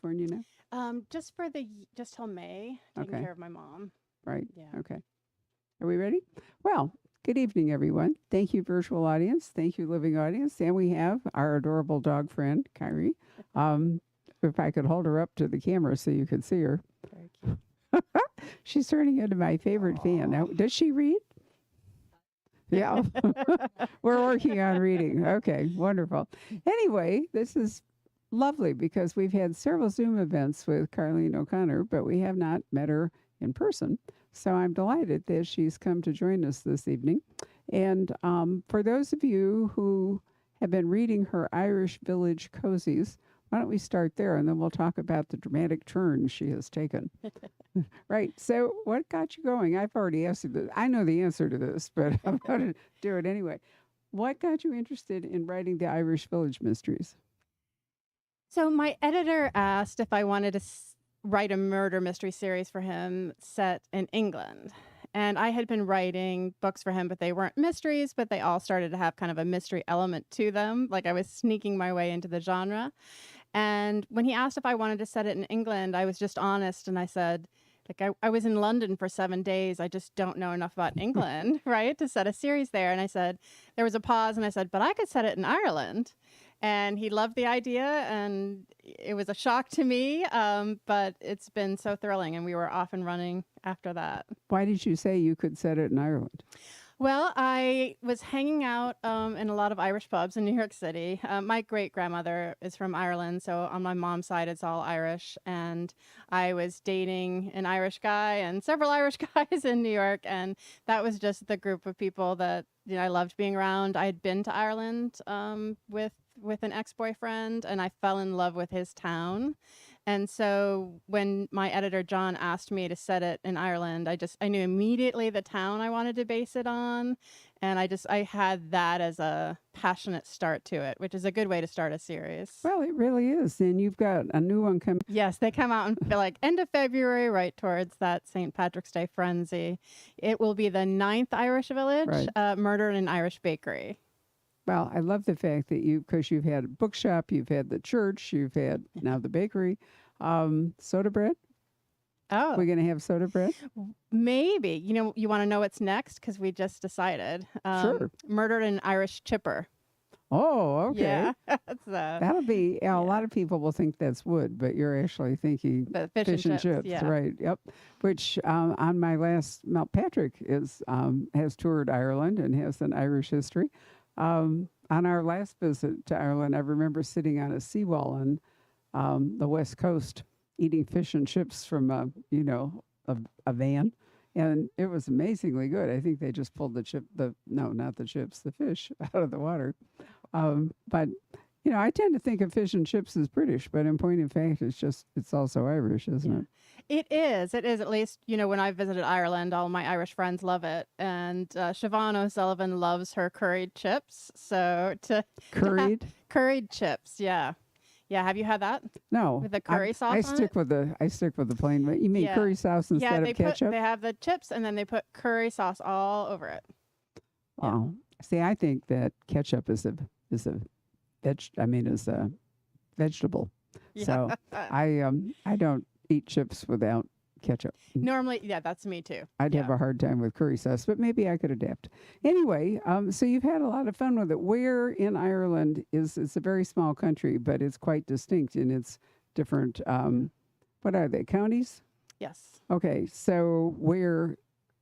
California now? Just till May, taking Okay. care of my mom. Right. Yeah. Okay. Are we ready? Well, good evening, everyone. Thank you, virtual audience. Thank you, living audience. And we have our adorable dog friend, Kyrie. Um, if I could hold her up to the camera so you could see her. Very cute. She's turning into my favorite fan. Now, does she read? Yeah. We're working on reading. Okay, wonderful. Anyway, this is lovely because we've had several Zoom events with Carlene O'Connor, but we have not met her in person. So I'm delighted that she's come to join us this evening. And for those of you who have been reading her Irish Village cozies, why don't we start there and then we'll talk about the dramatic turn she has taken. Right. So, what got you going? I've already asked you this. I know the answer to this, but I'm going to do it anyway. What got you interested in writing the Irish Village mysteries? So my editor asked if I wanted to write a murder mystery series for him set in England. And I had been writing books for him, but they weren't mysteries, but they all started to have kind of a mystery element to them. Like I was sneaking my way into the genre. And when he asked if I wanted to set it in England, I was just honest. And I said, like, I was in London for 7 days. I just don't know enough about England, right, to set a series there. And I said, there was a pause and I said, but I could set it in Ireland. And he loved the idea, and it was a shock to me, but it's been so thrilling, and we were off and running after that. Why did you say you could set it in Ireland? Well, I was hanging out in a lot of Irish pubs in New York City. My great-grandmother is from Ireland, so on my mom's side, it's all Irish. And I was dating an Irish guy and several Irish guys in New York, and that was just the group of people that I loved being around. I had been to Ireland with an ex-boyfriend, and I fell in love with his town. And so when my editor, John, asked me to set it in Ireland, I knew immediately the town I wanted to base it on. And I had that as a passionate start to it, which is a good way to start a series. Well, it really is. And you've got a new one coming. Yes, they come out in like end of February, right towards that St. Patrick's Day frenzy. It will be the 9th Irish Village, Right. Murder in an Irish Bakery. Well, I love the fact that because you've had a bookshop, you've had the church, you've had now the bakery, soda bread. Oh, We're going to have soda bread. maybe. You want to know what's next? Because we just decided. Sure. Murdered in Irish Chipper. Oh, okay. Yeah. That's That'll be, a lot of people will think that's wood, but you're actually thinking the fish and chips, yeah. right? Yep. Which on my last, Patrick has toured Ireland and has an Irish history. On our last visit to Ireland, I remember sitting on a seawall on the West Coast eating fish and chips from a van, and it was amazingly good. I think they just pulled not the chips, the fish out of the water. But I tend to think of fish and chips as British, but in point of fact, it's also Irish, isn't it? It is. It is. At least, when I visited Ireland, all my Irish friends love it. And Siobhan O'Sullivan loves her curried chips. So curried chips, yeah. Yeah, have you had that? No. With the curry sauce I on stick with the plain. But you mean curry sauce instead of ketchup? They have the chips and then they put curry sauce all over it. Oh, see, I think that ketchup is a vegetable. Yeah. So I don't eat chips without ketchup. Normally, yeah, that's me too. I'd have a hard time with curry sauce, but maybe I could adapt. Anyway, so you've had a lot of fun with it. Where in Ireland it's a very small country, but it's quite distinct in its different, what are they, counties? Yes. Okay, so where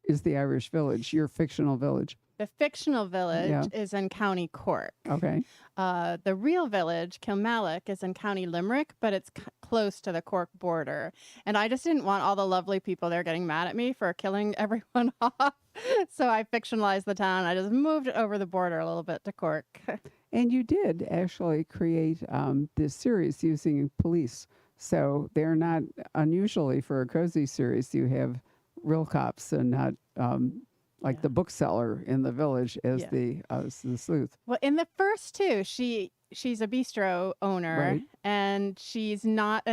is the Irish village, your fictional village? The fictional village is in County Cork. Okay. The real village, Kilmallock, is in County Limerick, but it's close to the Cork border. And I just didn't want all the lovely people there getting mad at me for killing everyone off. So I fictionalized the town. I just moved it over the border a little bit to Cork. And you did actually create this series using police. So they're not, unusually for a cozy series, you have real cops and not the bookseller in the village as the sleuth. Well, in the first two, she's a bistro owner, right. And she's not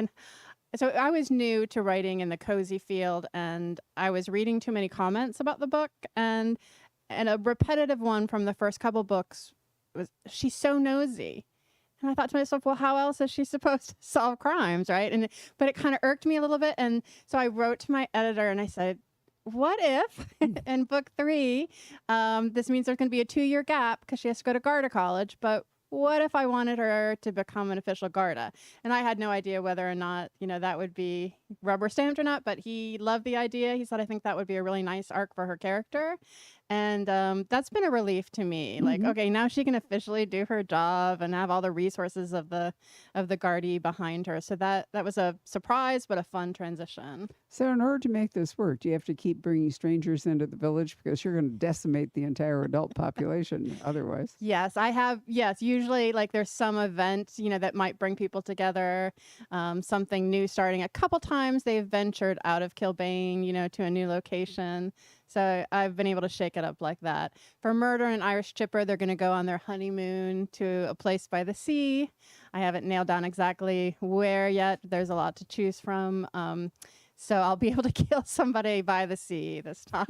so I was new to writing in the cozy field, and I was reading too many comments about the book, and a repetitive one from the first couple books was, she's so nosy. And I thought to myself, well, how else is she supposed to solve crimes, right? But it kind of irked me a little bit. And so I wrote to my editor and I said, what if in book 3, this means there's going to be a 2-year gap because she has to go to Garda college, but what if I wanted her to become an official Garda? And I had no idea whether or not, that would be rubber stamped or not, but he loved the idea. He said, I think that would be a really nice arc for her character. And that's been a relief to me. Like, okay, now she can officially do her job and have all the resources of the Guardy behind her. So that was a surprise, but a fun transition. So in order to make this work, do you have to keep bringing strangers into the village because you're going to decimate the entire adult population otherwise? Yes, I have. Yes, usually like there's some event, that might bring people together, something new starting. A couple times they've ventured out of Kilbane, to a new location. So I've been able to shake it up like that. For Murder and Irish Chipper, they're going to go on their honeymoon to a place by the sea. I haven't nailed down exactly where yet. There's a lot to choose from. So I'll be able to kill somebody by the sea this time.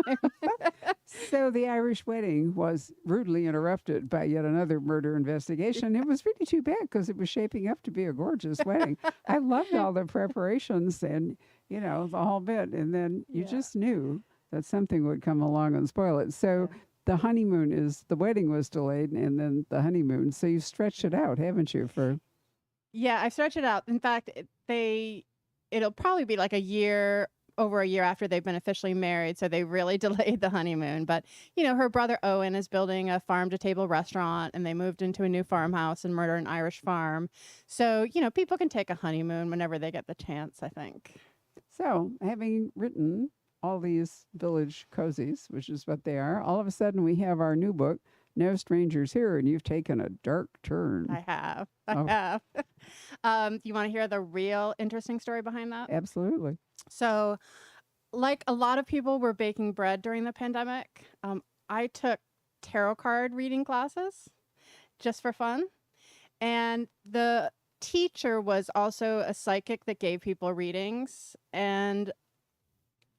So the Irish wedding was rudely interrupted by yet another murder investigation. It was really too bad because it was shaping up to be a gorgeous wedding. I loved all the preparations and, the whole bit. And then you just knew that something would come along and spoil it. So the wedding was delayed and then the honeymoon. So you've stretched it out, haven't you? Yeah, I've stretched it out. In fact, it'll probably be like over a year after they've been officially married. So they really delayed the honeymoon. But, her brother Owen is building a farm-to-table restaurant and they moved into a new farmhouse and Murder an Irish Farm. So, people can take a honeymoon whenever they get the chance, I think. So having written all these village cozies, which is what they are, all of a sudden we have our new book, No Strangers Here, and you've taken a dark turn. I have. You want to hear the real interesting story behind that? Absolutely. So, like a lot of people were baking bread during the pandemic, I took tarot card reading classes just for fun. And the teacher was also a psychic that gave people readings. And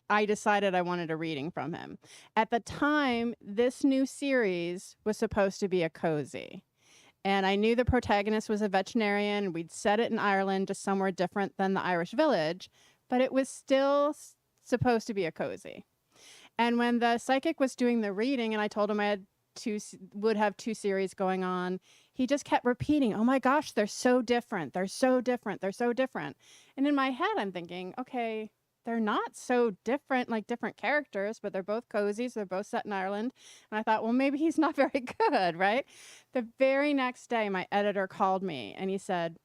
I decided I wanted a reading from him. At the time, this new series was supposed to be a cozy. And I knew the protagonist was a veterinarian. We'd set it in Ireland, just somewhere different than the Irish village, but it was still supposed to be a cozy. And when the psychic was doing the reading and I told him I would have 2 series going on, he just kept repeating, oh my gosh, they're so different. They're so different. They're so different. And in my head, I'm thinking, okay, they're not so different, like different characters, but they're both cozy. So they're both set in Ireland. And I thought, well, maybe he's not very good, right? The very next day, my editor called me and he said,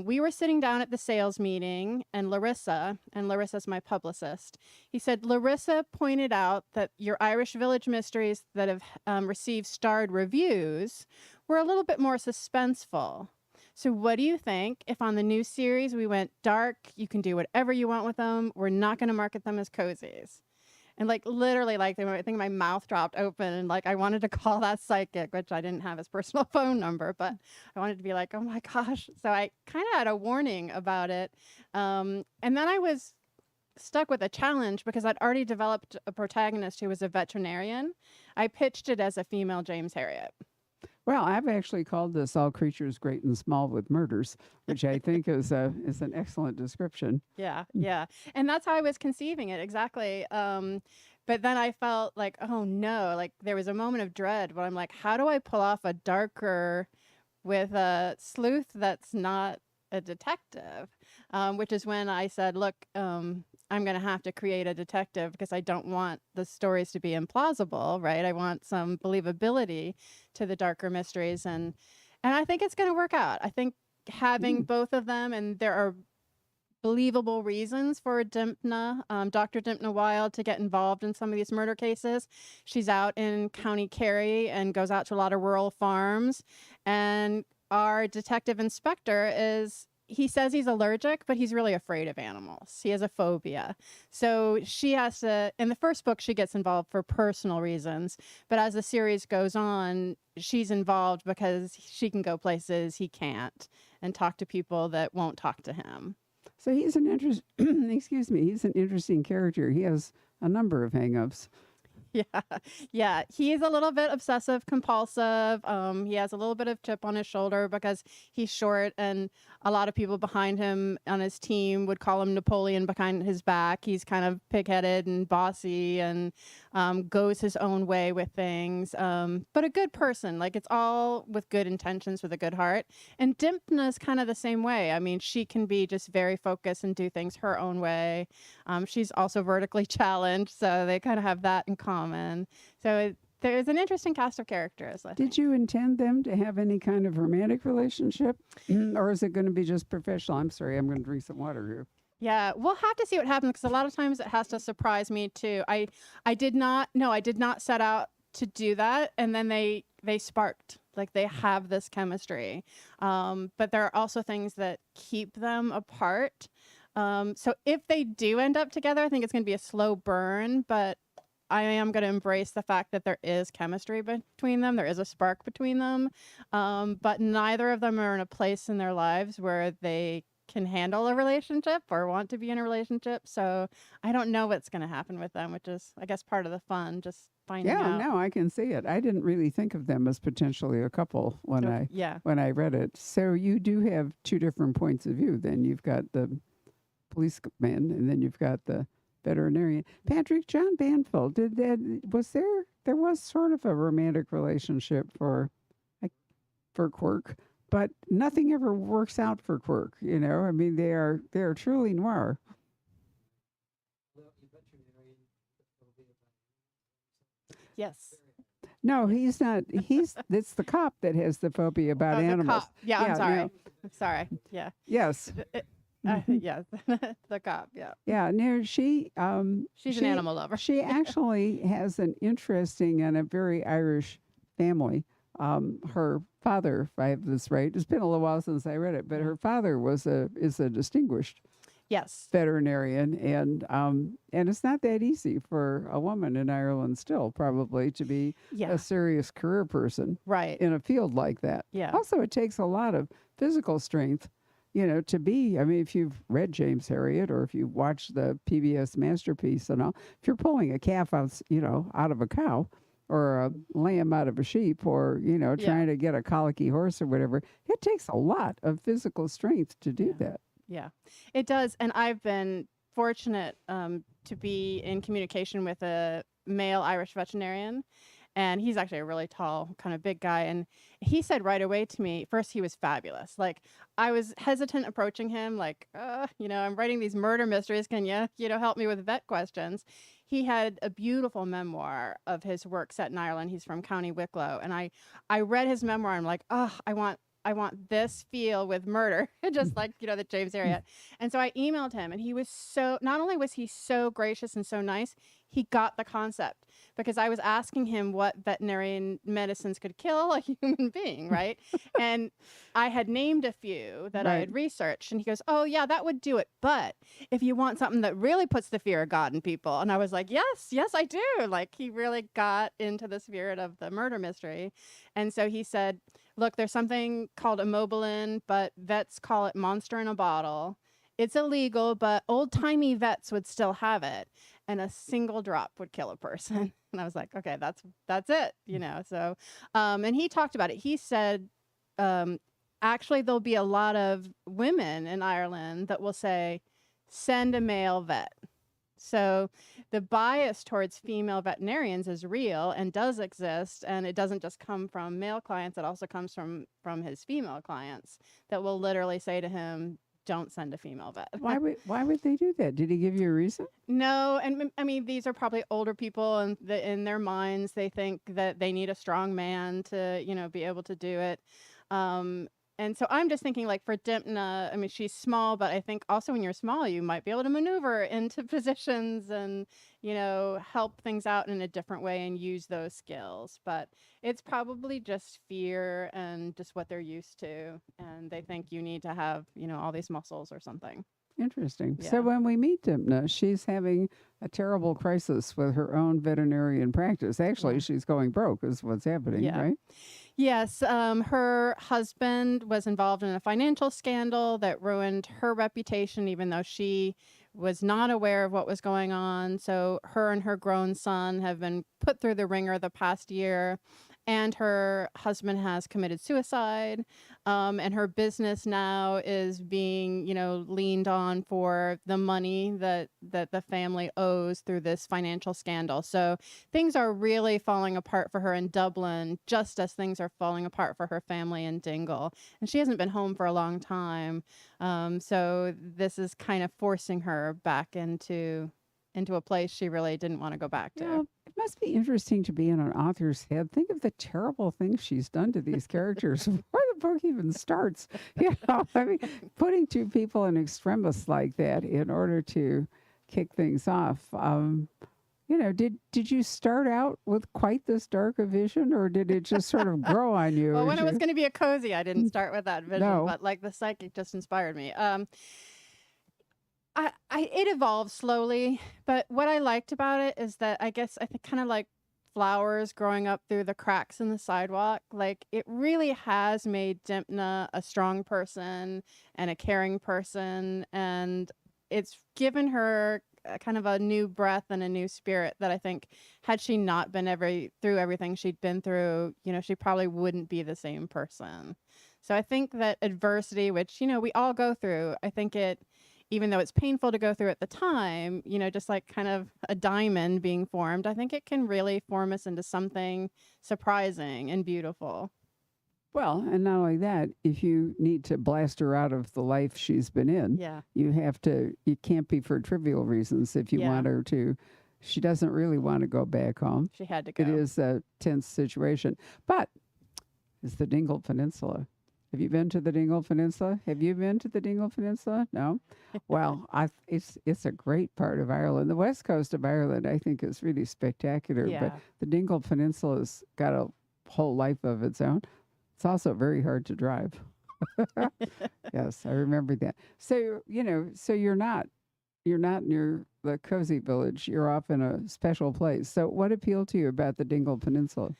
we were sitting down at the sales meeting and Larissa's my publicist. He said, Larissa pointed out that your Irish Village mysteries that have received starred reviews were a little bit more suspenseful. So what do you think if on the new series we went dark, you can do whatever you want with them. We're not going to market them as cozies. And like literally, like I think my mouth dropped open and like I wanted to call that psychic, which I didn't have his personal phone number, but I wanted to be like, oh my gosh. So I kind of had a warning about it. And then I was stuck with a challenge because I'd already developed a protagonist who was a veterinarian. I pitched it as a female James Harriet. Well, I've actually called this All Creatures Great and Small with Murders, which I think is an excellent description. Yeah. And that's how I was conceiving it, exactly. But then I felt like, oh no, like there was a moment of dread where I'm like, how do I pull off a darker with a sleuth that's not a detective? Which is when I said, look, I'm going to have to create a detective because I don't want the stories to be implausible, right? I want some believability to the darker mysteries. And I think it's going to work out. I think having both of them, and there are believable reasons for Dr. Dimpna Wild to get involved in some of these murder cases. She's out in County Kerry and goes out to a lot of rural farms. And our detective inspector he says he's allergic, but he's really afraid of animals. He has a phobia. So she has to, in the first book, she gets involved for personal reasons. But as the series goes on, she's involved because she can go places he can't and talk to people that won't talk to him. So he's an interesting character. He has a number of hang-ups. Yeah, yeah. He's a little bit obsessive compulsive. He has a little bit of chip on his shoulder because he's short, and a lot of people behind him on his team would call him Napoleon behind his back. He's kind of pig-headed and bossy, and goes his own way with things. But a good person. Like, it's all with good intentions, with a good heart. And Dimpna's kind of the same way. I mean, she can be just very focused and do things her own way. She's also vertically challenged, so they kind of have that in common. So there's an interesting cast of characters, I think. Did you intend them to have any kind of romantic relationship? Or is it going to be just professional? I'm sorry, I'm going to drink some water here. Yeah, we'll have to see what happens because a lot of times it has to surprise me too. I did not set out to do that, and then they sparked. Like, they have this chemistry. But there are also things that keep them apart. So if they do end up together, I think it's going to be a slow burn, but I am going to embrace the fact that there is chemistry between them. There is a spark between them. But neither of them are in a place in their lives where they can handle a relationship or want to be in a relationship. So I don't know what's going to happen with them, which is, I guess, part of the fun, just finding out. Yeah, no, I can see it. I didn't really think of them as potentially a couple when I read it. So you do have two different points of view. Then you've got the policeman, and then you've got the veterinarian. Patrick, John Banfield, there was sort of a romantic relationship for Quirk, but nothing ever works out for Quirk, you know? I mean, they are truly noir. Yes. No, he's not. It's the cop that has the phobia about animals. The cop. Yeah, I'm sorry. no. I'm sorry. Yeah. Yes. Yes. The cop. Yeah. Yeah. No, She's an animal lover. She actually has an interesting and a very Irish family. Her father, if I have this right, it's been a little while since I read it, but her father is a distinguished Yes. veterinarian, and it's not that easy for a woman in Ireland still probably to be Yeah. a serious career person Right. in a field like that. Yeah. Also, it takes a lot of physical strength, you know, to be. I mean, if you've read James Herriot or if you watch the PBS Masterpiece and all, if you're pulling a calf out, you know, out of a cow, or a lamb out of a sheep, or, you know, trying to get a colicky horse or whatever, it takes a lot of physical strength to do that. Yeah, it does. And I've been fortunate to be in communication with a male Irish veterinarian. And he's actually a really tall, kind of big guy. And he said right away to me, first, he was fabulous. Like, I was hesitant approaching him, like, you know, I'm writing these murder mysteries. Can you know, help me with vet questions? He had a beautiful memoir of his work set in Ireland. He's from County Wicklow. And I read his memoir. I'm like, I want this feel with murder, just like, you know, the James Herriot. And so I emailed him, and he was not only was he so gracious and so nice, he got the concept, because I was asking him what veterinarian medicines could kill a human being, right? And I had named a few that I had researched, and he goes, oh yeah, that would do it. But if you want something that really puts the fear of God in people. And I was like, yes, I do. Like, he really got into the spirit of the murder mystery. And so he said, look, there's something called immobilin, but vets call it monster in a bottle. It's illegal, but old-timey vets would still have it, and a single drop would kill a person. And I was like, okay, that's it, you know. So, and he talked about it. He said, actually, there'll be a lot of women in Ireland that will say, send a male vet. So the bias towards female veterinarians is real and does exist, and it doesn't just come from male clients. It also comes from his female clients that will literally say to him, don't send a female vet. Why would they do that? Did he give you a reason? No, and I mean, these are probably older people, and in their minds they think that they need a strong man to, you know, be able to do it. And so I'm just thinking, like, for Dimpna, I mean, she's small, but I think also when you're small, you might be able to maneuver into positions and, you know, help things out in a different way and use those skills. But it's probably just fear and just what they're used to. And they think you need to have, you know, all these muscles or something. Interesting. Yeah. So when we meet Dimpna, she's having a terrible crisis with her own veterinarian practice. Actually, she's going broke is what's happening, right? Yes. Her husband was involved in a financial scandal that ruined her reputation, even though she was not aware of what was going on. So her and her grown son have been put through the ringer the past year. And her husband has committed suicide. And her business now is being, leaned on for the money that the family owes through this financial scandal. So things are really falling apart for her in Dublin, just as things are falling apart for her family in Dingle. And she hasn't been home for a long time. So this is kind of forcing her back into a place she really didn't want to go back to. Yeah, it must be interesting to be in an author's head. Think of the terrible things she's done to these characters before the book even starts. I mean, putting two people in extremis like that in order to kick things off. Did you start out with quite this dark a vision, or did it just sort of grow on you? Well, when it was going to be a cozy, I didn't start with that vision, No. but like the psychic just inspired me. It evolved slowly, but what I liked about it is that I guess I think kind of like flowers growing up through the cracks in the sidewalk. Like it really has made Dimna a strong person and a caring person, and it's given her kind of a new breath and a new spirit that I think had she not been through everything she'd been through, she probably wouldn't be the same person. So I think that adversity, which, we all go through, I think even though it's painful to go through at the time, just like kind of a diamond being formed, I think it can really form us into something surprising and beautiful. Well, and not only that, if you need to blast her out of the life she's been in, Yeah. you can't be for trivial reasons if you want her to. She doesn't really want to go back home. She had to go. It is a tense situation. But it's the Dingle Peninsula. Have you been to the Dingle Peninsula? Have you been to the Dingle Peninsula? No? Well, it's a great part of Ireland. The west coast of Ireland, I think, is really spectacular. Yeah. But the Dingle Peninsula's got a whole life of its own. It's also very hard to drive. Yes, I remember that. So, so you're not near the cozy village. You're off in a special place. So what appealed to you about the Dingle Peninsula?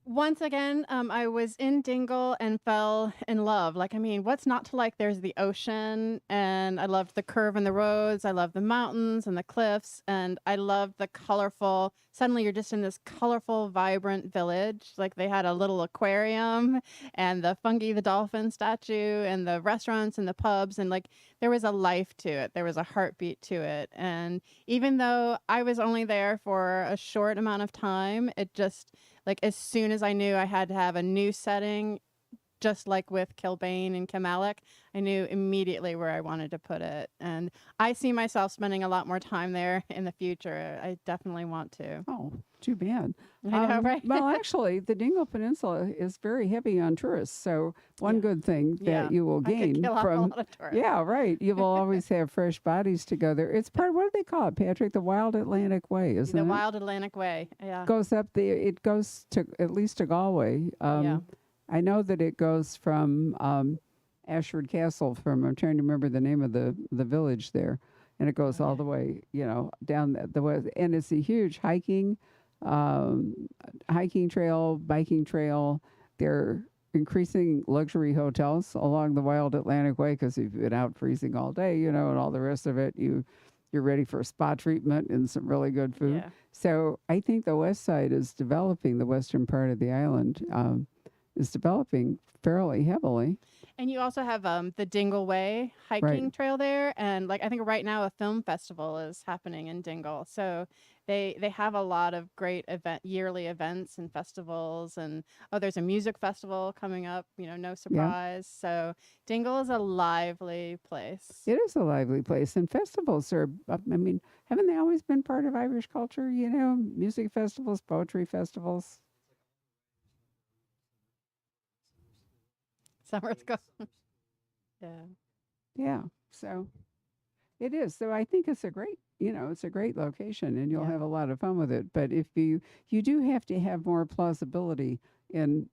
Once again, I was in Dingle and fell in love. What's not to like? There's the ocean, and I loved the curve in the roads. I loved the mountains and the cliffs, and I loved the colorful. Suddenly, you're just in this colorful, vibrant village. Like they had a little aquarium, and the Fungi the dolphin statue, and the restaurants and the pubs, and like there was a life to it. There was a heartbeat to it. And even though I was only there for a short amount of time, it just like as soon as I knew I had to have a new setting, just like with Kilbane and Kilmallock, I knew immediately where I wanted to put it. And I see myself spending a lot more time there in the future. I definitely want to. Oh, too bad. I know, right? Well, actually, the Dingle Peninsula is very heavy on tourists. So one good thing that you will gain I could kill off from a lot of tourists. Yeah, right. You will always have fresh bodies to go there. It's part. What do they call it, Patrick? The Wild Atlantic Way, isn't it? The Wild Atlantic Way. Yeah. It goes to at least to Galway. Yeah. I know that it goes from Ashford Castle. I'm trying to remember the name of the village there, and it goes all the way, down the west. And it's a huge hiking trail, biking trail. They're increasing luxury hotels along the Wild Atlantic Way because you've been out freezing all day, and all the rest of it. You're ready for a spa treatment and some really good food. Yeah. So I think the west side is developing. The western part of the island is developing fairly heavily. And you also have the Dingle Way hiking trail there, and like I think right now a film festival is happening in Dingle. So they have a lot of great yearly events and festivals, and there's a music festival coming up. No surprise. Yeah. So Dingle is a lively place. It is a lively place, and festivals are. Haven't they always been part of Irish culture? Music festivals, poetry festivals. Summer's gone. Yeah. Yeah. So it is. So I think it's a great, it's a great location, and you'll have a lot of fun with it. But if you do have to have more plausibility in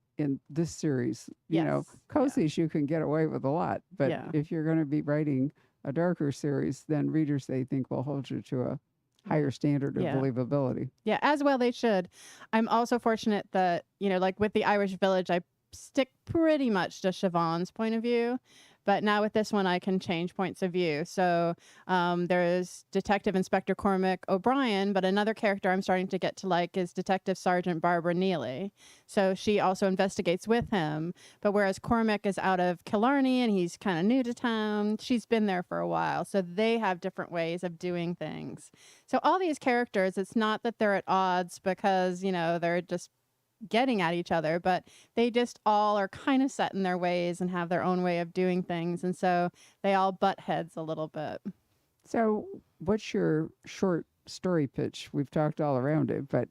this series, cozies you can get away with a lot. But if you're going to be writing a darker series, then readers, they think, will hold you to a higher standard of believability. Yeah, as well they should. I'm also fortunate that, like with the Irish Village, I stick pretty much to Siobhan's point of view, But now with this one, I can change points of view. So there's Detective Inspector Cormac O'Brien, but another character I'm starting to get to like is Detective Sergeant Barbara Neely. So she also investigates with him. But whereas Cormac is out of Killarney and he's kind of new to town, she's been there for a while. So they have different ways of doing things. So all these characters, it's not that they're at odds because, they're just getting at each other, but they just all are kind of set in their ways and have their own way of doing things. And so they all butt heads a little bit. So, what's your short story pitch? We've talked all around it, but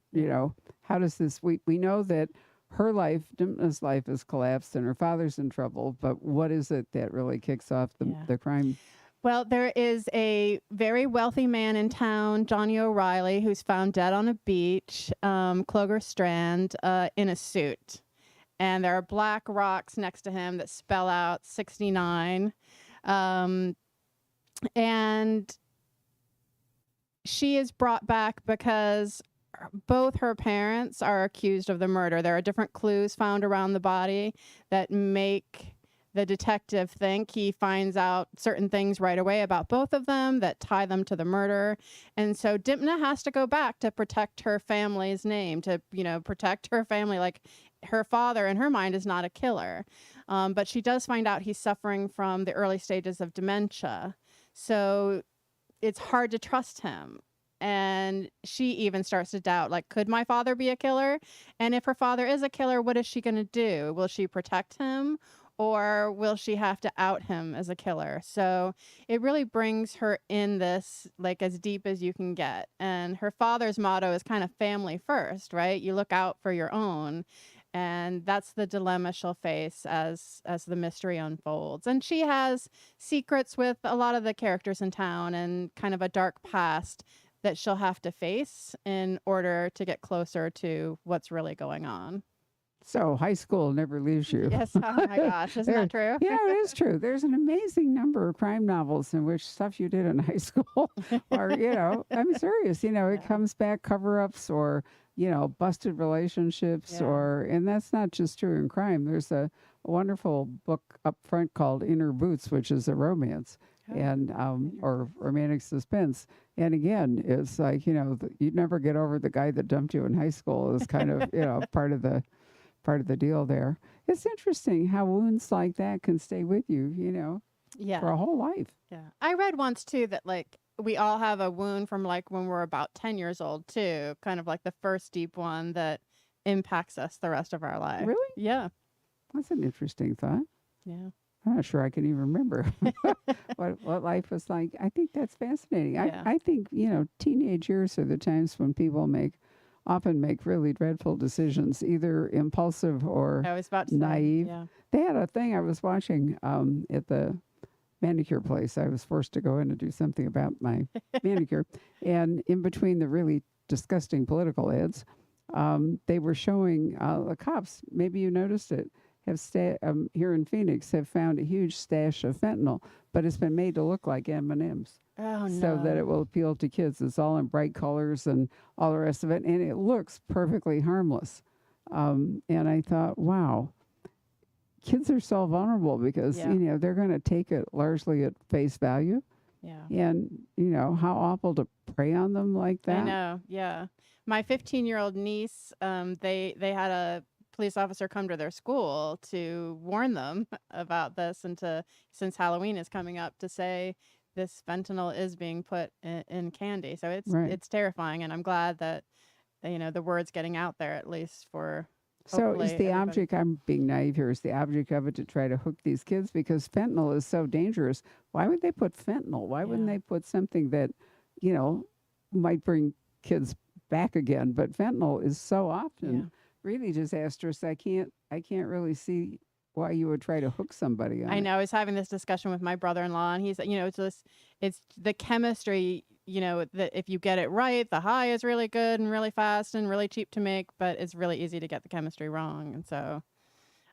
how does this? We know that her life, Dimna's life, has collapsed and her father's in trouble. But what is it that really kicks off the crime? Well, there is a very wealthy man in town, Johnny O'Reilly, who's found dead on a beach, Cloger Strand, in a suit. And there are black rocks next to him that spell out 69. And she is brought back because both her parents are accused of the murder. There are different clues found around the body that make the detective think he finds out certain things right away about both of them that tie them to the murder. And so Dimna has to go back to protect her family's name, to, protect her family. Like her father, in her mind, is not a killer. But she does find out he's suffering from the early stages of dementia. So it's hard to trust him. And she even starts to doubt, like, could my father be a killer? And if her father is a killer, what is she going to do? Will she protect him? Or will she have to out him as a killer? So it really brings her in this, like, as deep as you can get. And her father's motto is kind of family first, right? You look out for your own. And that's the dilemma she'll face as the mystery unfolds. And she has secrets with a lot of the characters in town and kind of a dark past that she'll have to face in order to get closer to what's really going on. So high school never leaves you. Yes. Oh my gosh. Isn't that true? Yeah, it is true. There's an amazing number of crime novels in which stuff you did in high school or, I'm serious, it comes back, cover-ups or, busted relationships and that's not just true in crime. There's a wonderful book up front called Inner Boots, which is a romance and or romantic suspense. And again, it's like, you'd never get over the guy that dumped you in high school is kind of, part of the deal there. It's interesting how wounds like that can stay with you, for a whole life. Yeah. I read once too that like we all have a wound from like when we're about 10 years old too, kind of like the first deep one that impacts us the rest of our life. Really? Yeah. That's an interesting thought. Yeah. I'm not sure I can even remember what life was like. I think that's fascinating. Yeah. I think, teenage years are the times when people often make really dreadful decisions, either impulsive or I was about to naive. say, yeah. They had a thing I was watching at the manicure place. I was forced to go in and do something about my manicure. And in between the really disgusting political ads, they were showing the cops, maybe you noticed it, here in Phoenix, have found a huge stash of fentanyl, but it's been made to look like M&Ms. Oh, no. So that it will appeal to kids. It's all in bright colors and all the rest of it. And it looks perfectly harmless. And I thought, wow, kids are so vulnerable because, they're going to take it largely at face value. Yeah. And, how awful to prey on them like that. I know. Yeah. My 15-year-old niece, they had a police officer come to their school to warn them about this and since Halloween is coming up, to say this fentanyl is being put in candy. So it's terrifying. And I'm glad that, the word's getting out there at least for. So is the object, I'm being naive here, is the object of it to try to hook these kids? Because fentanyl is so dangerous. Why would they put fentanyl? Why wouldn't they put something that, might bring kids back again? But fentanyl is so often really disastrous. I can't really see why you would try to hook somebody on I know. I was having this discussion with my brother-in-law, and he's, it's the chemistry, that if you get it right, the high is really good and really fast and really cheap to make, but it's really easy to get the chemistry wrong. And so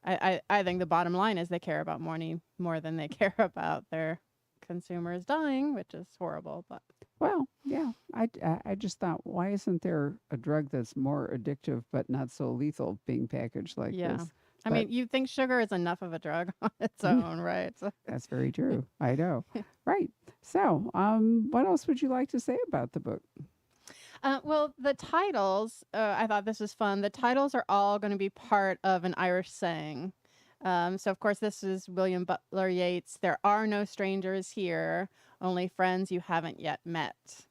I think the bottom line is they care about money more than they care about their consumers dying, which is horrible. But well, yeah, I just thought, why isn't there a drug that's more addictive but not so lethal being packaged like this? I mean, you think sugar is enough of a drug on its own, right? So, That's very true. I know. Right. So, what else would you like to say about the book? well, the titles, I thought this was fun. The titles are all going to be part of an Irish saying. So, of course, this is William Butler Yeats. There are no strangers here, only friends you haven't yet met.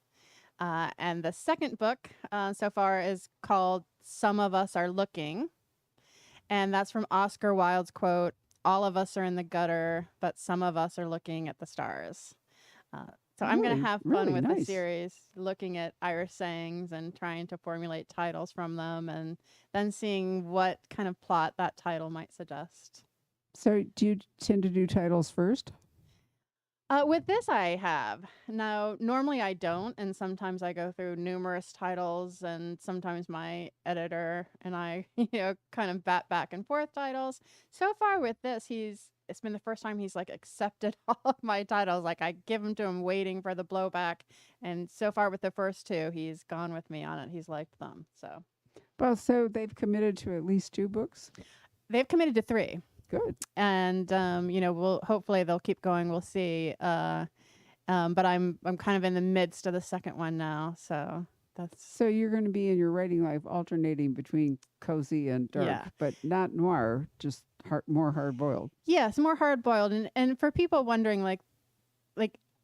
And the second book so far is called Some of Us Are Looking. And that's from Oscar Wilde's quote, "All of us are in the gutter, but some of us are looking at the stars." Uh, so I'm going to Really, have fun really with the nice. series, looking at Irish sayings and trying to formulate titles from them, and then seeing what kind of plot that title might suggest. So, do you tend to do titles first? With this, I have. Now, normally I don't, and sometimes I go through numerous titles, and sometimes my editor and I, kind of bat back and forth titles. So far with this, it's been the first time he's like accepted all of my titles. Like I give them to him waiting for the blowback, and so far with the first two, he's gone with me on it. He's liked them, so Well, so they've committed to at least 2 books. they've committed to 3. Good. And we'll hopefully they'll keep going. We'll see. But I'm kind of in the midst of the second one now, so that's So you're going to be in your writing life alternating between cozy and dark, Yeah. but not noir, just more hard boiled. It's more hard boiled. And for people wondering, like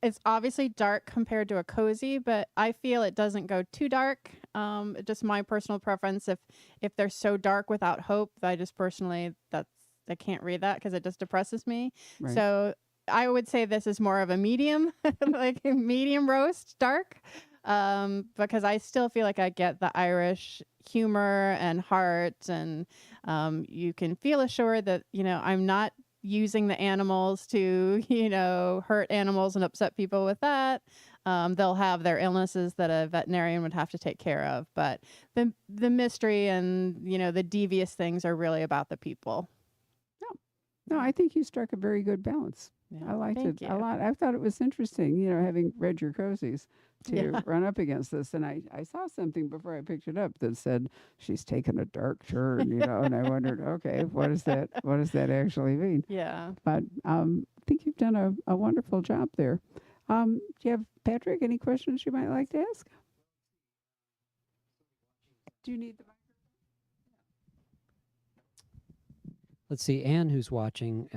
it's obviously dark compared to a cozy, but I feel it doesn't go too dark. Just my personal preference. If they're so dark without hope, I just personally I can't read that because it just depresses me. Right. So I would say this is more of a medium, like a medium roast dark, because I still feel like I get the Irish humor and heart, and you can feel assured that I'm not using the animals to hurt animals and upset people with that. They'll have their illnesses that a veterinarian would have to take care of, but the mystery and the devious things are really about the people. No, I think you struck a very good balance. Yeah, I liked thank it you. a lot. I thought it was interesting, having read your cozies to Yeah. run up against this. And I saw something before I picked it up that said she's taken a dark turn, and I wondered, okay, what does that actually mean? Yeah. But I think you've done a wonderful job there. Do you have, Patrick, any questions you might like to ask? Do you need the Let's see, Anne, who's watching,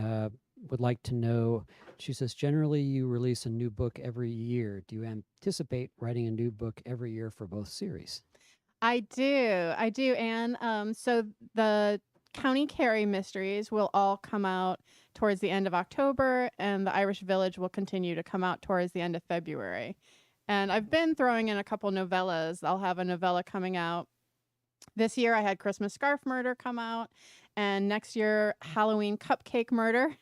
would like to know, she says, generally you release a new book every year. Do you anticipate writing a new book every year for both series? I do, Anne. So the County Kerry mysteries will all come out towards the end of October, and the Irish Village will continue to come out towards the end of February. And I've been throwing in a couple novellas. I'll have a novella coming out. This year I had Christmas Scarf Murder come out, and next year Halloween Cupcake Murder,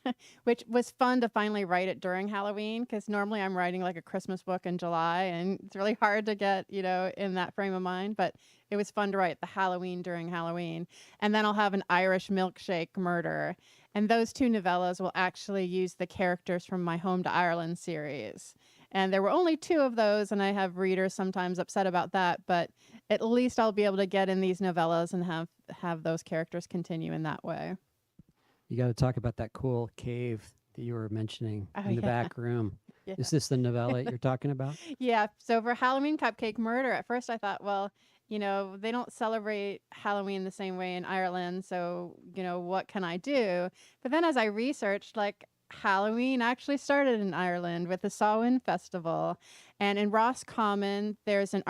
which was fun to finally write it during Halloween, because normally I'm writing like a Christmas book in July, and it's really hard to get, in that frame of mind, but it was fun to write the Halloween during Halloween. And then I'll have an Irish Milkshake Murder, and those 2 novellas will actually use the characters from my Home to Ireland series. And there were only 2 of those, and I have readers sometimes upset about that, but at least I'll be able to get in these novellas and have those characters continue in that way. You got to talk about that cool cave that you were mentioning Oh, in the yeah. back room. Yeah. Is this the novella you're talking about? Yeah. So for Halloween Cupcake Murder, at first I thought, well, they don't celebrate Halloween the same way in Ireland, so, what can I do? But then as I researched, like, Halloween actually started in Ireland with the Samhain Festival. And in Roscommon, there's an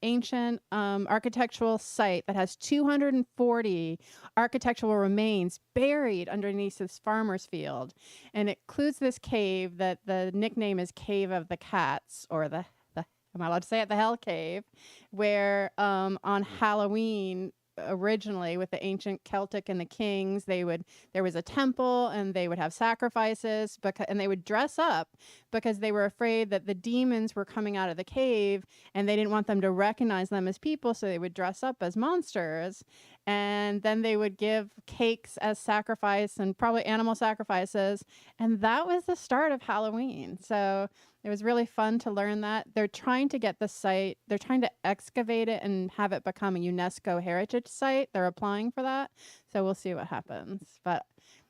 ancient architectural site that has 240 architectural remains buried underneath this farmer's field. And it includes this cave that the nickname is Cave of the Cats, or the am I allowed to say it? The Hell Cave, where on Halloween, originally with the ancient Celtic and the kings, there was a temple, and they would have sacrifices, and they would dress up because they were afraid that the demons were coming out of the cave, and they didn't want them to recognize them as people, so they would dress up as monsters. And then they would give cakes as sacrifice, and probably animal sacrifices, and that was the start of Halloween. So It was really fun to learn that. They're trying to get the site, they're trying to excavate it and have it become a UNESCO heritage site. They're applying for that. So we'll see what happens. But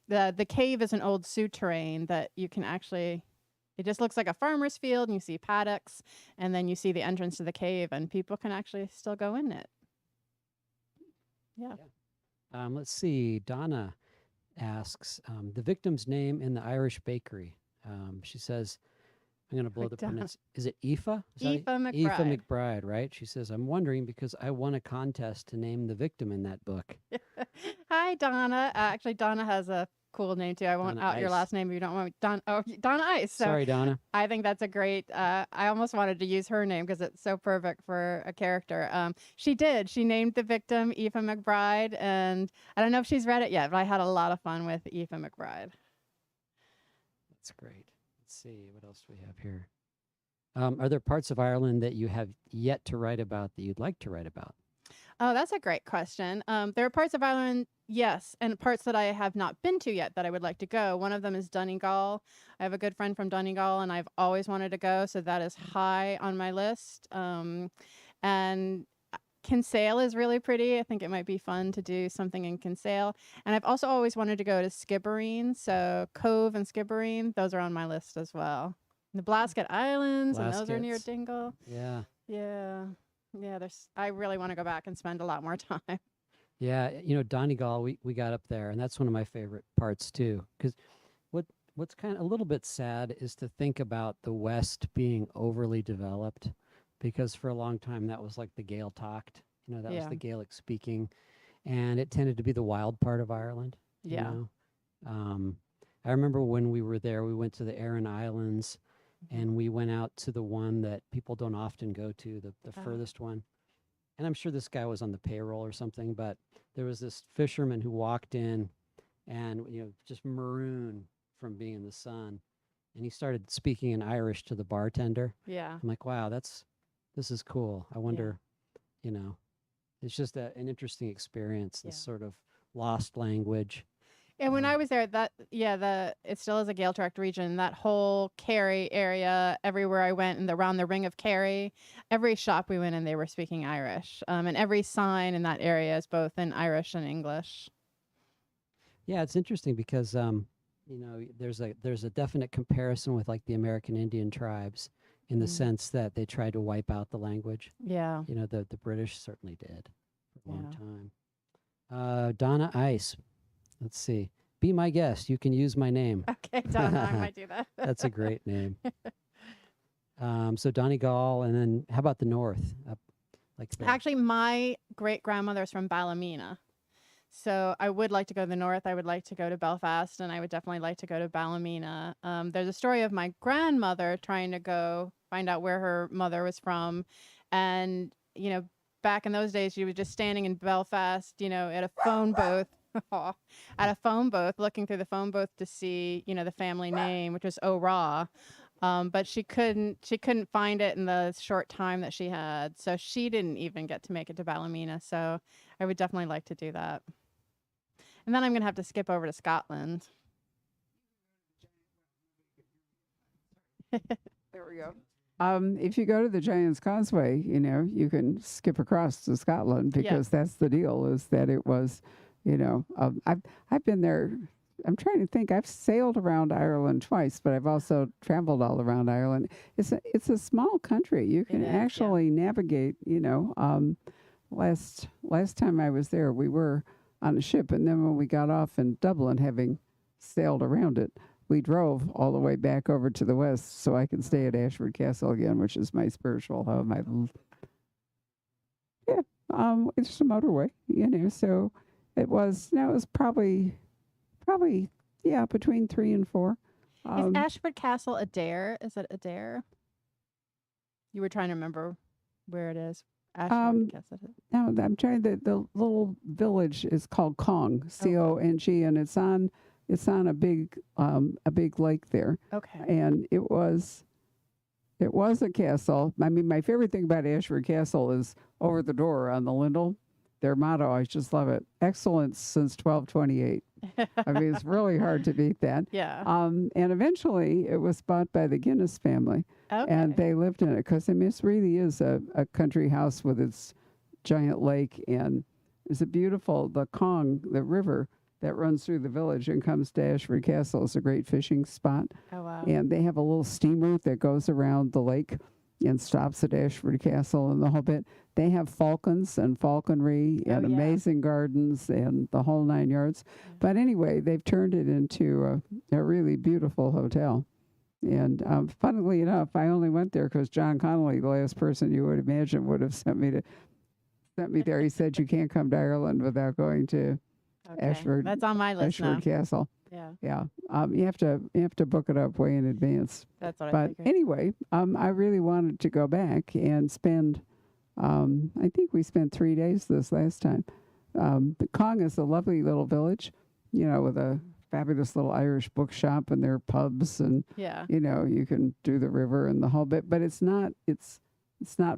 the cave is an old souterrain that you can actually, it just looks like a farmer's field, and you see paddocks, and then you see the entrance to the cave, and people can actually still go in it. Yeah. Let's see. Donna asks the victim's name in the Irish bakery. She says, I'm going to blow the Donna. pronounce. Is it Aoife? Is that Aoife it? McBride. Aoife McBride, right? She says, I'm wondering because I won a contest to name the victim in that book. Hi, Donna. Actually, Donna has a cool name too. I won't Donna out your Ice. last name if you don't want me. Donna Ice. So Sorry, Donna. I think that's a great. I almost wanted to use her name because it's so perfect for a character. She did. She named the victim Aoife McBride, and I don't know if she's read it yet, but I had a lot of fun with Aoife McBride. That's great. Let's see. What else do we have here? Are there parts of Ireland that you have yet to write about that you'd like to write about? Oh, that's a great question. There are parts of Ireland, yes, and parts that I have not been to yet that I would like to go. One of them is Donegal. I have a good friend from Donegal, and I've always wanted to go, so that is high on my list. And Kinsale is really pretty. I think it might be fun to do something in Kinsale. And I've also always wanted to go to Skibbereen, so Cove and Skibbereen, those are on my list as well. The Blasket Islands, and those are near Blaskets. Dingle. Yeah. Yeah. Yeah, I really want to go back and spend a lot more time. Yeah, Donegal, we got up there, and that's one of my favorite parts too. Because what's kind of a little bit sad is to think about the West being overly developed, because for a long time that was like the Gael talked, that was Yeah. the Gaelic speaking, and it tended to be the wild part of Ireland. you Yeah. know. I remember when we were there, we went to the Aran Islands, and we went out to the one that people don't often go to, the Oh. furthest one. And I'm sure this guy was on the payroll or something, but there was this fisherman who walked in and, just maroon from being in the sun. And he started speaking in Irish to the bartender. Yeah. I'm like, wow, this is cool. I wonder, it's just an interesting experience, this Yeah. sort of lost language. And when I was there, it still is a Gael tract region. That whole Kerry area, everywhere I went, and around the ring of Kerry, every shop we went in, they were speaking Irish. And every sign in that area is both in Irish and English. Yeah, it's interesting because there's a definite comparison with like the American Indian tribes in the Mm. sense that they tried to wipe out the language. Yeah. The British certainly did for a long Yeah. time. Donna Ice, let's see. Be my guest. You can use my name. Okay, Donna, I might do that. That's a great name. So Donegal, and then how about the north? Up like the, Actually, my great-grandmother's from Ballymena. So I would like to go to the north. I would like to go to Belfast, and I would definitely like to go to Ballymena. There's a story of my grandmother trying to go find out where her mother was from. And, back in those days, she was just standing in Belfast, at a phone booth. At a phone booth, looking through the phone booth to see, the family name, which was O'Ra. But she couldn't find it in the short time that she had. So she didn't even get to make it to Ballymena. So I would definitely like to do that. And then I'm going to have to skip over to Scotland. There we go. If you go to the Giant's Causeway, you can skip across to Scotland because that's the deal. Is that it was, I've been there. I'm trying to think. I've sailed around Ireland twice, but I've also traveled all around Ireland. It's a small country. You can It is, yeah. actually navigate. Last time I was there, we were on a ship, and then when we got off in Dublin, having sailed around it, we drove all the way back over to the west so I can stay at Ashford Castle again, which is my spiritual home. It's a motorway, so it was probably between 3 and 4. Is Ashford Castle Adair? Is it Adair? You were trying to remember where it is. Ashford Castle. No, I'm trying the little village is called Cong, Cong, and it's on a big lake there. Okay. And it was a castle. I mean, my favorite thing about Ashford Castle is over the door on the lintel, their motto. I just love it. Excellence since 1228. I mean, it's really hard to beat that. Yeah. And eventually it was bought by the Guinness family, Okay. and they lived in it because, I mean, it really is a country house with its giant lake, and it's a beautiful, the Kong, the river that runs through the village and comes to Ashford Castle is a great fishing spot. Oh, wow. And they have a little steamer that goes around the lake and stops at Ashford Castle and the whole bit. They have falcons and falconry and Oh, yeah. amazing gardens and the whole 9 yards. Yeah. But anyway, they've turned it into a really beautiful hotel. And funnily enough, I only went there because John Connolly, the last person you would imagine, would have sent me there. He said you can't come to Ireland without going to Okay. Ashford. That's on my list Ashford Castle. now. Yeah. You have to book it up way in advance. That's what I But figured. anyway, I really wanted to go back and spend. I think we spent 3 days this last time. But Kong is a lovely little village, with a fabulous little Irish bookshop and their pubs, and Yeah. you can do the river and the whole bit. But it's not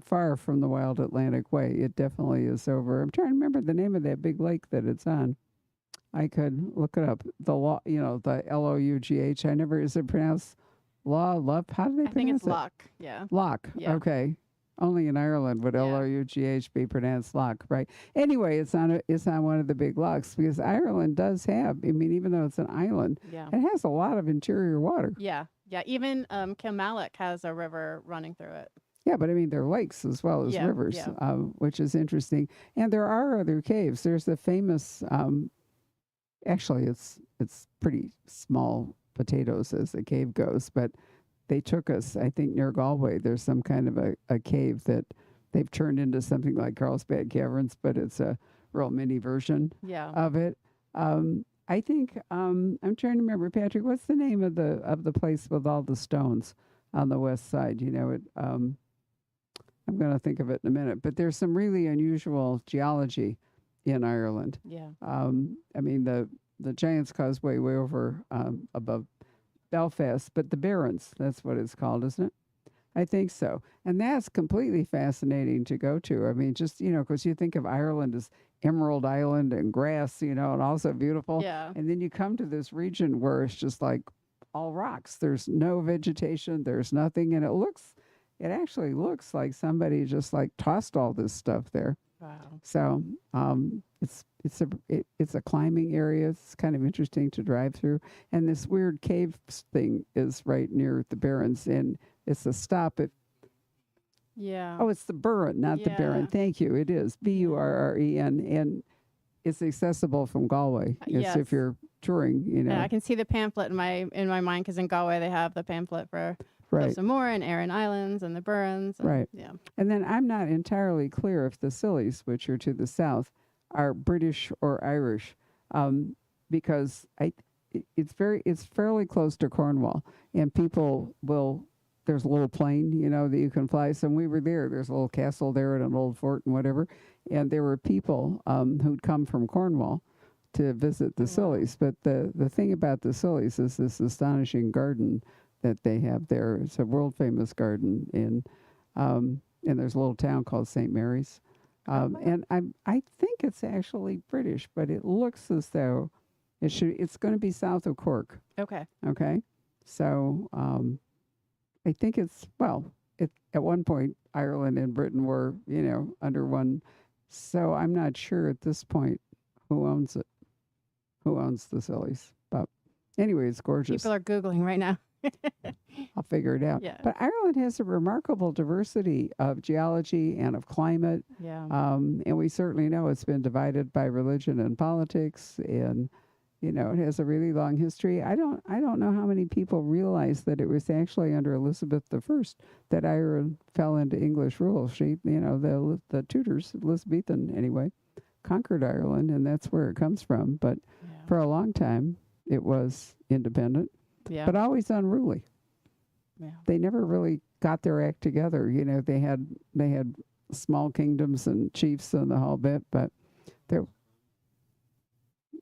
far from the Wild Atlantic Way. It definitely is over. I'm trying to remember the name of that big lake that it's on. I could look it up. The Lough. I never, is it pronounced Love? How do they I think pronounce it's it? Loch. Yeah. Loch. Yeah. Okay. Only in Ireland would Yeah. Lough be pronounced Loch, right? Anyway, it's on one of the big lochs because Ireland does have. I mean, even though it's an island, Yeah. it has a lot of interior water. Yeah. Yeah. Even Kilmallock has a river running through it. Yeah, but I mean, they're lakes as well as Yeah, rivers, yeah. which is interesting. And there are other caves. There's the famous. Actually, it's pretty small potatoes as the cave goes, but they took us, I think, near Galway. There's some kind of a cave that they've turned into something like Carlsbad Caverns, but it's a real mini version Yeah. of it. I think I'm trying to remember, Patrick. What's the name of the place with all the stones on the west side? I'm going to think of it in a minute. But there's some really unusual geology in Ireland. Yeah. I mean, the Giant's Causeway way over above Belfast, but the Barrens, that's what it's called, isn't it? I think so. And that's completely fascinating to go to. I mean, just, because you think of Ireland as Emerald Island and grass, and also beautiful. Yeah. And then you come to this region where it's just like all rocks. There's no vegetation. There's nothing. And it actually looks like somebody just like tossed all this stuff there. Wow. So it's a climbing area. It's kind of interesting to drive through. And this weird cave thing is right near the Barrens, and it's a stop at. Yeah. Oh, it's the Burren, not the Barren. Yeah. Thank you. It is Burren, and it's accessible from Galway. It's Yes. if you're touring, Yeah, I can see the pamphlet in my mind because in Galway they have the pamphlet for right. some more and Aran Islands and the Burns. Right. Yeah. And then I'm not entirely clear if the Scillies, which are to the south, are British or Irish, because it's fairly close to Cornwall, and people will. There's a little plane, that you can fly. So when we were there, there's a little castle there and an old fort and whatever, and there were people who'd come from Cornwall to visit the Scillies. But the thing about the Scillies is this astonishing garden that they have there. It's a world famous garden, and there's a little town called St. Mary's. And I think it's actually British, but it looks as though it's going to be south of Cork. Okay. Okay. So I think at one point Ireland and Britain were, under one. So I'm not sure at this point who owns it, who owns the Scillies. But anyway, it's gorgeous. People are Googling right now. I'll figure it out. Yeah. But Ireland has a remarkable diversity of geology and of climate. Yeah. And we certainly know it's been divided by religion and politics, and it has a really long history. I don't know how many people realize that it was actually under Elizabeth I that Ireland fell into English rule. She, the Tudors, Elizabethan anyway, conquered Ireland, and that's where it comes from. But for a long time, it was independent, but always unruly. Yeah. They never really got their act together. They had small kingdoms and chiefs and the whole bit, but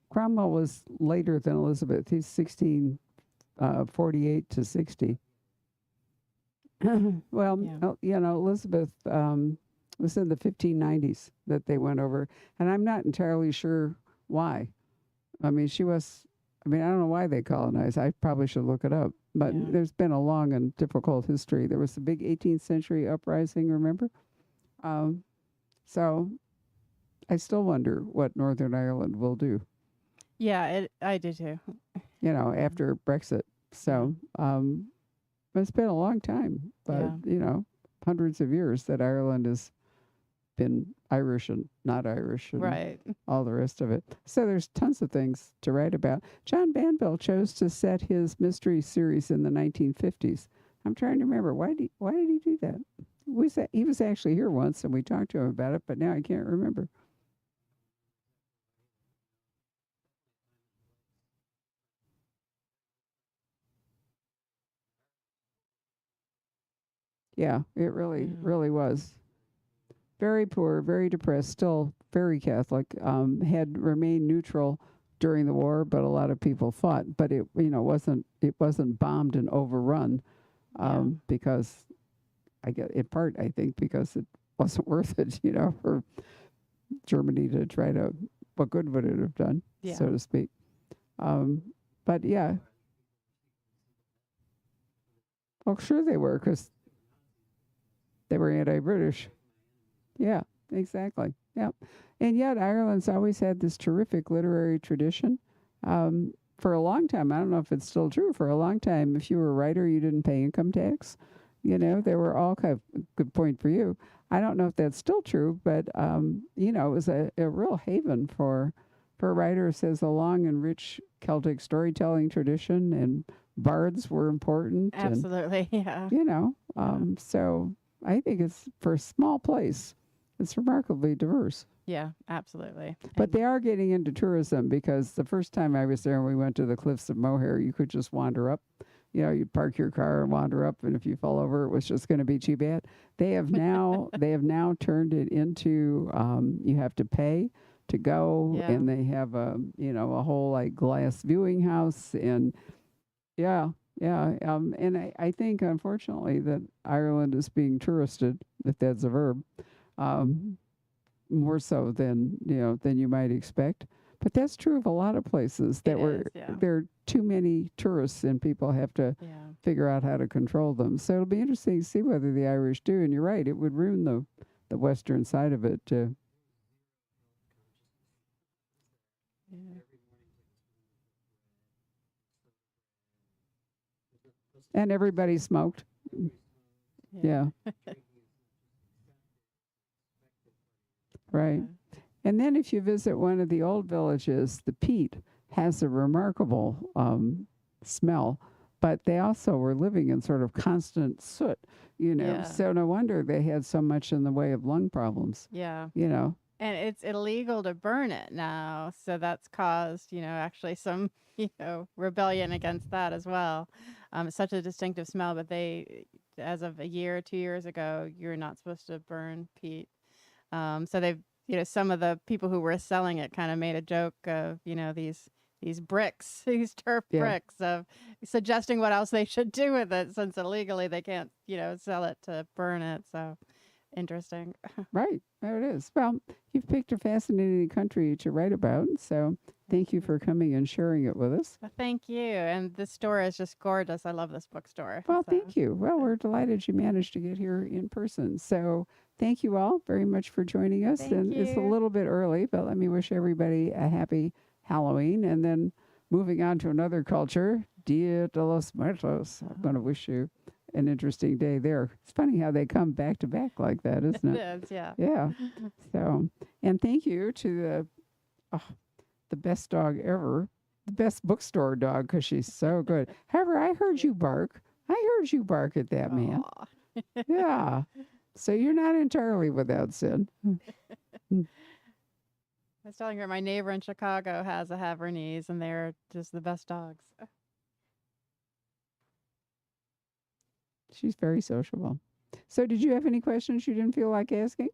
Cromwell was later than Elizabeth. He's 1648 to 60. Well, Elizabeth was in the 1590s that they went over, and I'm not entirely sure why. I mean, she was. I mean, I don't know why they colonized. I probably should look it up. But Yeah. there's been a long and difficult history. There was the big 18th century uprising. Remember? Um, so I still wonder what Northern Ireland will do. Yeah, I do too. After Brexit. So it's been a long time, but Yeah. hundreds of years that Ireland has been Irish and not Irish and Right. all the rest of it. So there's tons of things to write about. John Banville chose to set his mystery series in the 1950s. I'm trying to remember why did he do that? He was actually here once and we talked to him about it, but now I can't remember. Yeah, it really, Yeah. really was. Very poor, very depressed, still very Catholic, had remained neutral during the war, but a lot of people fought. But it wasn't bombed and overrun Yeah. because I get in part I think because it wasn't worth it, for Germany to try to. What good would it have done, Yeah. so to speak? Um, but yeah, well, sure they were because they were anti-British. Yeah, exactly. Yeah. And yet Ireland's always had this terrific literary tradition. For a long time, I don't know if it's still true, for a long time, if you were a writer, you didn't pay income tax. There were all kind of, good point for you. I don't know if that's still true, but, it was a real haven for writers. There's a long and rich Celtic storytelling tradition, and bards were important. And, Absolutely. Yeah. so I think it's for a small place. It's remarkably diverse. Yeah, absolutely. But And they are getting into tourism because the first time I was there and we went to the cliffs of Moher, you could just wander up. You'd park your car and wander up, and if you fell over, it was just going to be too bad. They have now turned it into you have to pay to go, Yeah. and they have a whole like glass viewing house, and yeah, yeah, and I think unfortunately that Ireland is being touristed, if that's a verb, um, more so than you might expect. But that's true of a lot of places it is. Yeah. there are too many tourists and people have to Yeah. figure out how to control them. So it'll be interesting to see whether the Irish do. And you're right, it would ruin the western side of it too. Yeah. And everybody smoked. Yeah, right. Yeah. And then if you visit one of the old villages, the peat has a remarkable smell, but they also were living in sort of constant soot. Yeah. So no wonder they had so much in the way of lung problems, Yeah. you know. And it's illegal to burn it now, so that's caused, actually some, rebellion against that as well. It's such a distinctive smell, but as of a year, 2 years ago, you're not supposed to burn peat. So they've, some of the people who were selling it kind of made a joke of, these bricks, these turf Yeah. bricks, of suggesting what else they should do with it, since illegally they can't, sell it to burn it. So interesting. Right. There it is. Well, you've picked a fascinating country to write about. So thank you for coming and sharing it with us. Well, thank you. And this store is just gorgeous. I love this bookstore. Well, So, thank you. Well, we're delighted you managed to get here in person. So thank you all very much for joining us. Thank and it's a you. little bit early, but let me wish everybody a happy Halloween. And then moving on to another culture, Dia de los Muertos. I'm going to wish you an interesting day there. It's funny how they come back to back like that, isn't it it? is, yeah. Yeah. So, and thank you to the best dog ever, the best bookstore dog, because she's so good. However, I heard you bark. I heard you bark at that man. Aw. Yeah. So you're not entirely without sin. I was telling her my neighbor in Chicago has a Havanese, and they're just the best dogs. She's very sociable. So did you have any questions you didn't feel like asking?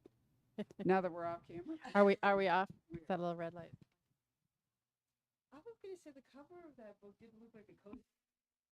Now that we're off camera? Are we off? That little red light. I was going to say the cover of that book didn't look like a coat.